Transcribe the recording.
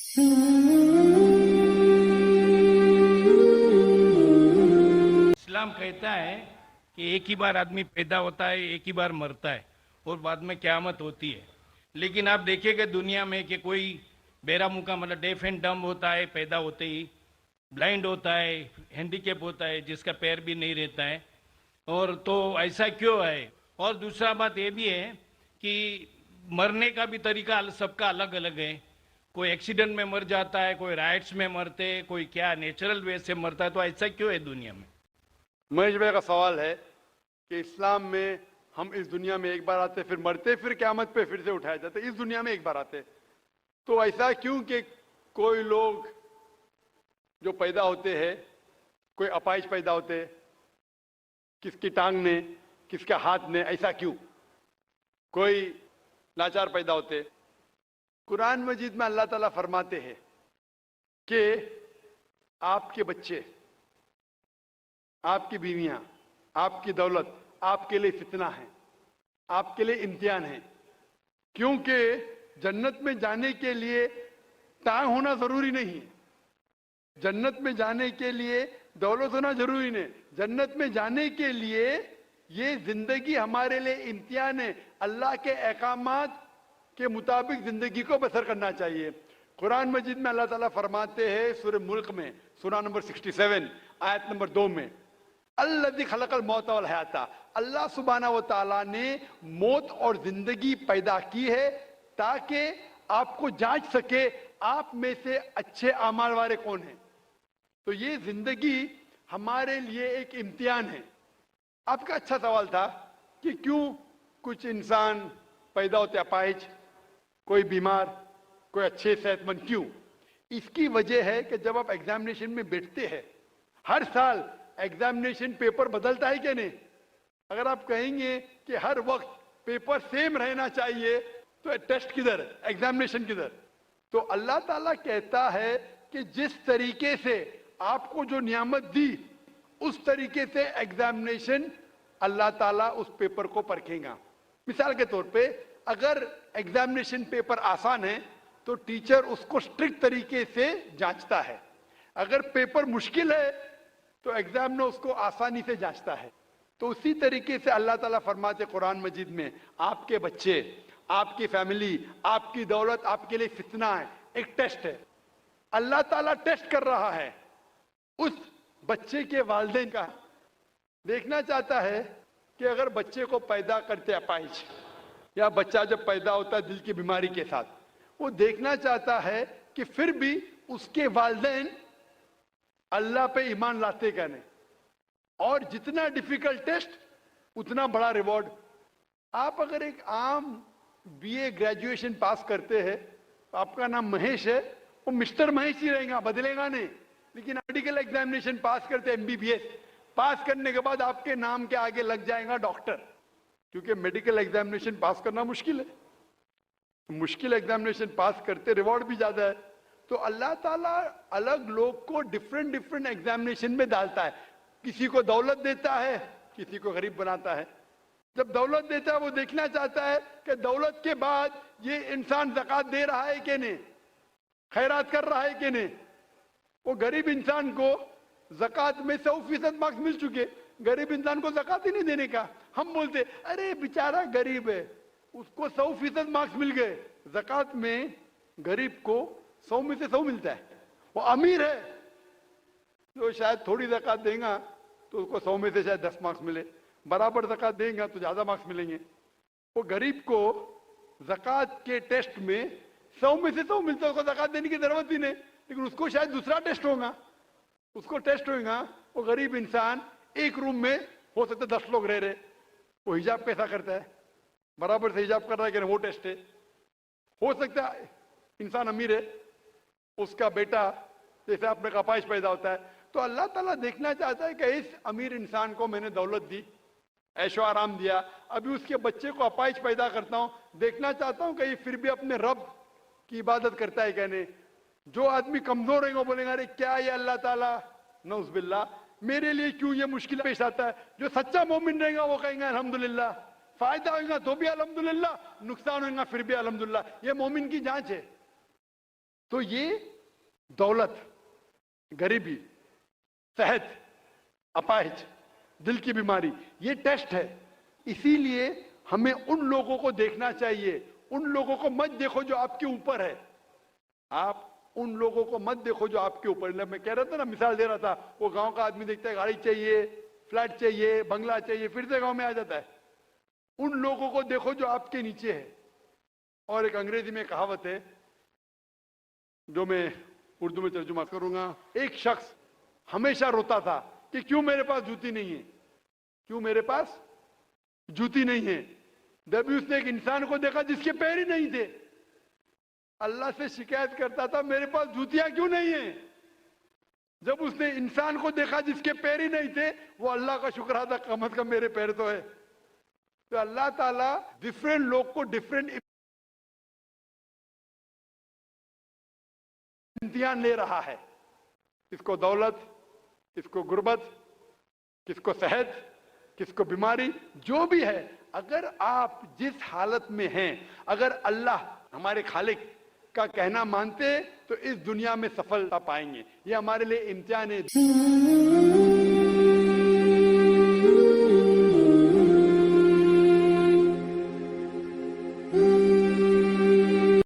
इस्लाम कहता है कि एक ही बार आदमी पैदा होता है, एक ही बार मरता है और बाद में क़यामत होती है। लेकिन आप देखिएगा दुनिया में कि कोई बेरा मुका मतलब डेफ एंड डम्ब होता है पैदा होते ही, ब्लाइंड होता है, हैंडीकैप होता है, जिसका पैर भी नहीं रहता है। और तो ऐसा क्यों है? और दूसरा बात ये भी है कि मरने का भी तरीका सबका अलग अलग है। कोई एक्सीडेंट में मर जाता है, कोई राइट्स में मरते, कोई क्या नेचुरल वे से मरता है। तो ऐसा क्यों है दुनिया में? महेश भाई का सवाल है कि इस्लाम में हम इस दुनिया में एक बार आते, फिर मरते, फिर क़यामत पे फिर से उठाए जाते, इस दुनिया में एक बार आते। तो ऐसा क्यों कि कोई लोग जो पैदा होते हैं, कोई अपाहिज पैदा होते, किसकी टांग ने, किसके हाथ ने, ऐसा क्यों? कोई लाचार पैदा होते। कुरान मजीद में अल्लाह ताला फरमाते हैं कि आपके बच्चे, आपकी बीवियां, आपकी दौलत आपके लिए फितना है, आपके लिए इम्तिहान है। क्योंकि जन्नत में जाने के लिए टांग होना जरूरी नहीं है, जन्नत में जाने के लिए दौलत होना जरूरी नहीं। जन्नत में जाने के लिए ये जिंदगी हमारे लिए इम्तिहान है। अल्लाह के अहकामात के मुताबिक जिंदगी को बसर करना चाहिए। कुरान मजीद में अल्लाह ताला फरमाते हैं सूरह मुल्क में, सूरा नंबर 67 आयत नंबर 2 में, अल्लज़ी खलक़ल मौत वल हयाता, अल्लाह सुब्हाना व तआला ने मौत और जिंदगी पैदा की है ताकि आपको जांच सके आप में से अच्छे अमाल वाले कौन हैं। तो ये जिंदगी हमारे लिए एक इम्तिहान है। आपका अच्छा सवाल था कि क्यों कुछ इंसान पैदा होते अपाहिज, कोई बीमार, कोई अच्छे सेहतमंद, क्यों? इसकी वजह है कि जब आप एग्जामिनेशन में बैठते हैं, हर साल एग्जामिनेशन पेपर बदलता है क्या नहीं? अगर आप कहेंगे कि हर वक्त पेपर सेम रहना चाहिए तो टेस्ट किधर, एग्जामिनेशन किधर? तो अल्लाह ताला कहता है कि जिस तरीके से आपको जो नियामत दी उस तरीके से एग्जामिनेशन अल्लाह ताला उस पेपर को परखेगा। मिसाल के तौर पे अगर एग्जामिनेशन पेपर आसान है तो टीचर उसको स्ट्रिक्ट तरीके से जांचता है। अगर पेपर मुश्किल है तो एग्जाम में उसको आसानी से जांचता है। तो उसी तरीके से अल्लाह ताला फरमाते कुरान मजीद में, आपके बच्चे, आपकी फैमिली, आपकी दौलत आपके लिए फितना है, एक टेस्ट है। अल्लाह ताला टेस्ट कर रहा है उस बच्चे के वालिदैन का। देखना चाहता है कि अगर बच्चे को पैदा करते अपाहिज, या बच्चा जब पैदा होता है दिल की बीमारी के साथ, वो देखना चाहता है कि फिर भी उसके वालिदैन अल्लाह पे ईमान लाते क्या नहीं। और जितना डिफिकल्ट टेस्ट उतना बड़ा रिवॉर्ड। आप अगर एक आम बीए ग्रेजुएशन पास करते हैं तो आपका नाम महेश है, वो मिस्टर महेश ही रहेगा, बदलेगा नहीं। लेकिन मेडिकल एग्जामिनेशन पास करते एमबीबीएस पास करने के बाद आपके नाम के आगे लग जाएगा डॉक्टर, क्योंकि मेडिकल एग्जामिनेशन पास करना मुश्किल है। मुश्किल एग्जामिनेशन पास करते रिवॉर्ड भी ज्यादा है। तो अल्लाह ताला अलग लोग को डिफरेंट डिफरेंट एग्जामिनेशन में डालता है। किसी को दौलत देता है, किसी को गरीब बनाता है। जब दौलत देता है वो देखना चाहता है कि दौलत के बाद ये इंसान ज़कात दे रहा है कि नहीं, खैरात कर रहा है कि नहीं। वो गरीब इंसान को ज़कात में 100% मार्क्स मिल चुके, गरीब इंसान को ज़कात ही नहीं देने का। हम बोलते अरे बेचारा गरीब है, उसको 100% मार्क्स मिल गए। ज़कात में गरीब को 100 में से 100 मिलता है। वो अमीर है तो शायद थोड़ी ज़कात देगा तो उसको 100 में से शायद 10 मार्क्स मिले, बराबर ज़कात देगा तो ज्यादा मार्क्स मिलेंगे। वो गरीब को ज़कात के टेस्ट में 100 में से 100 मिलता है, उसको ज़कात देने की जरूरत ही नहीं। लेकिन उसको शायद दूसरा टेस्ट होगा, उसको टेस्ट होगा। वो गरीब इंसान एक रूम में हो सकता है 10 लोग रह रहे, वो हिजाब कैसा करता है, बराबर से हिजाब कर रहा है कि नहीं, वो टेस्ट है। हो सकता है इंसान अमीर है, उसका बेटा जैसे आपने कहा अपाहिज पैदा होता है, तो अल्लाह ताला देखना चाहता है कि इस अमीर इंसान को मैंने दौलत दी, ऐशो आराम दिया, अभी उसके बच्चे को अपाहिज पैदा करता हूं, देखना चाहता हूं कि ये फिर भी अपने रब की इबादत करता है कहने। जो आदमी कमजोर है वो बोलेगा अरे क्या ये अल्लाह ताला, नौज़ुबिल्लाह, मेरे लिए क्यों ये मुश्किल पेश आता है। जो सच्चा मोमिन रहेगा वो कहेंगे अल्हम्दुलिल्लाह, फायदा होगा तो भी अल्हम्दुलिल्लाह, नुकसान होगा फिर भी अल्हम्दुलिल्लाह। ये मोमिन की जांच है। तो ये दौलत, गरीबी, सेहत, अपाहिज, दिल की बीमारी, ये टेस्ट है। इसीलिए हमें उन लोगों को देखना चाहिए, उन लोगों को मत देखो जो आपके ऊपर है। आप उन लोगों को मत देखो जो आपके ऊपर है। मैं कह रहा था ना, मिसाल दे रहा था, वो गांव का आदमी देखता है गाड़ी चाहिए, फ्लैट चाहिए, बंगला चाहिए, फिर से गांव में आ जाता है। उन लोगों को देखो जो आपके नीचे है। और एक अंग्रेजी में कहावत है जो मैं उर्दू में तर्जुमा करूंगा। एक शख्स हमेशा रोता था कि क्यों मेरे पास जूती नहीं है, क्यों मेरे पास जूती नहीं है। जब उसने एक इंसान को देखा जिसके पैर ही नहीं थे, अल्लाह से शिकायत करता था मेरे पास जूतियां क्यों नहीं है। जब उसने इंसान को देखा जिसके पैर ही नहीं थे, वो अल्लाह का शुक्र अदा, कम अज कम मेरे पैर तो है। तो अल्लाह ताला डिफरेंट लोग को डिफरेंट इम्तिहान ले रहा है। किसको दौलत, किसको गुर्बत, किसको सेहत, किसको बीमारी, जो भी है। अगर आप जिस हालत में हैं, अगर अल्लाह हमारे खालिक का कहना मानते तो इस दुनिया में सफलता पाएंगे। ये हमारे लिए इम्तिहान है।